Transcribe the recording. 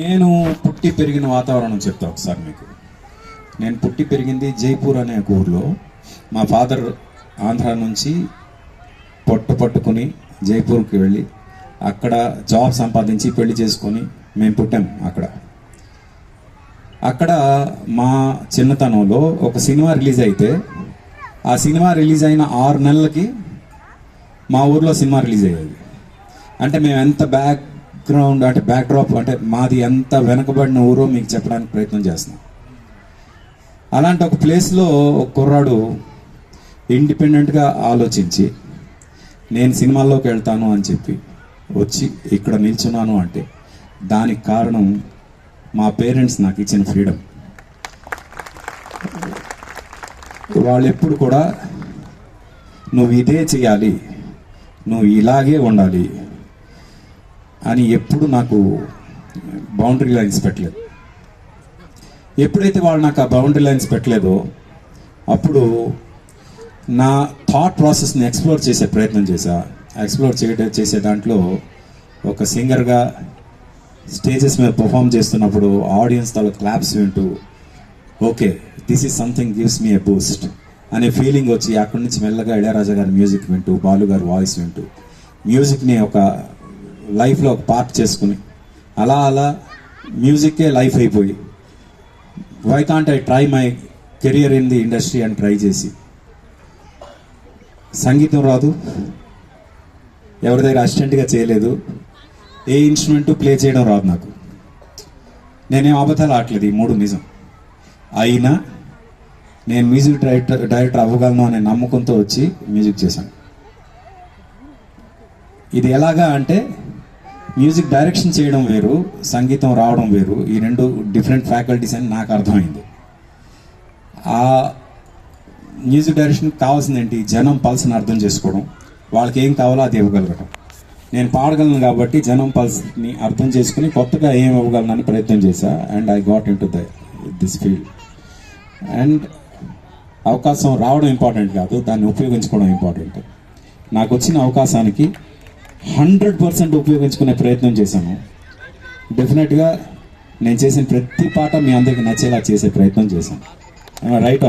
నేను పుట్టి పెరిగిన వాతావరణం చెప్తా ఒకసారి మీకు. నేను పుట్టి పెరిగింది జైపూర్ అనే ఒక ఊర్లో. మా ఫాదర్ ఆంధ్ర నుంచి పట్టుకుని జైపూర్కి వెళ్ళి అక్కడ జాబ్ సంపాదించి పెళ్లి చేసుకొని మేము పుట్టాం. అక్కడ మా చిన్నతనంలో ఒక సినిమా రిలీజ్ అయితే ఆ సినిమా రిలీజ్ అయిన 6 నెలలకి మా ఊర్లో సినిమా రిలీజ్ అయ్యేది. అంటే మేము ఎంత బ్యాక్గ్రౌండ్ అంటే బ్యాక్డ్రాప్ అంటే మాది ఎంత వెనకబడిన ఊరో మీకు చెప్పడానికి ప్రయత్నం చేస్తున్నాం. అలాంటి ఒక ప్లేస్లో ఒక కుర్రాడు ఇండిపెండెంట్గా ఆలోచించి నేను సినిమాల్లోకి వెళ్తాను అని చెప్పి వచ్చి ఇక్కడ నిల్చున్నాను అంటే దానికి కారణం మా పేరెంట్స్ నాకు ఇచ్చిన ఫ్రీడమ్. వాళ్ళు ఎప్పుడు కూడా నువ్వు ఇదే చేయాలి, నువ్వు ఇలాగే ఉండాలి అని ఎప్పుడు నాకు బౌండరీ లైన్స్ పెట్టలేదు. ఎప్పుడైతే వాళ్ళు నాకు ఆ బౌండరీ లైన్స్ పెట్టలేదో అప్పుడు నా థాట్ ప్రాసెస్ని ఎక్స్ప్లోర్ చేసే ప్రయత్నం చేసే దాంట్లో ఒక సింగర్గా స్టేజెస్ మీద పర్ఫామ్ చేస్తున్నప్పుడు ఆడియన్స్ తాలూ క్లాప్స్ వింటూ okay this is something gives me a Boost అనే ఫీలింగ్ వచ్చి అక్కడి నుంచి మెల్లగా ఇళయరాజా గారి మ్యూజిక్ వింటూ బాలు గారి వాయిస్ వింటూ మ్యూజిక్ని ఒక లైఫ్లో ఒక పార్ట్ చేసుకుని అలా మ్యూజిక్కే లైఫ్ అయిపోయి why can't I try my career in the industry అని ట్రై చేసి సంగీతం రాదు, ఎవరి దగ్గర అసిస్టెంట్గా చేయలేదు, ఏ ఇన్స్ట్రుమెంట్ ప్లే చేయడం రాదు నాకు. నేనేం అబద్ధాలు ఆడలేదు, ఈ 3 నిజం. అయినా నేను మ్యూజిక్ డైరెక్టర్ అవ్వగలను అనే నమ్మకంతో వచ్చి మ్యూజిక్ చేశాను. ఇది ఎలాగా అంటే మ్యూజిక్ డైరెక్షన్ చేయడం వేరు, సంగీతం రావడం వేరు, ఈ 2 డిఫరెంట్ ఫ్యాకల్టీస్ అని నాకు అర్థమైంది. ఆ మ్యూజిక్ డైరెక్షన్కి కావాల్సింది ఏంటి? జనం పల్స్ని అర్థం చేసుకోవడం, వాళ్ళకి ఏం కావాలో అది ఇవ్వగలగడం. నేను పాడగలను కాబట్టి జనం పల్స్ని అర్థం చేసుకుని కొత్తగా ఏం ఇవ్వగలనని ప్రయత్నం చేశా. And I got in to this field. And అవకాశం రావడం ఇంపార్టెంట్ కాదు, దాన్ని ఉపయోగించుకోవడం ఇంపార్టెంట్. నాకు వచ్చిన అవకాశానికి 100% ఉపయోగించుకునే ప్రయత్నం చేశాను. డెఫినెట్గా నేను చేసిన ప్రతి పాట మీ అందరికీ నచ్చేలా చేసే ప్రయత్నం చేశాను. రైట్.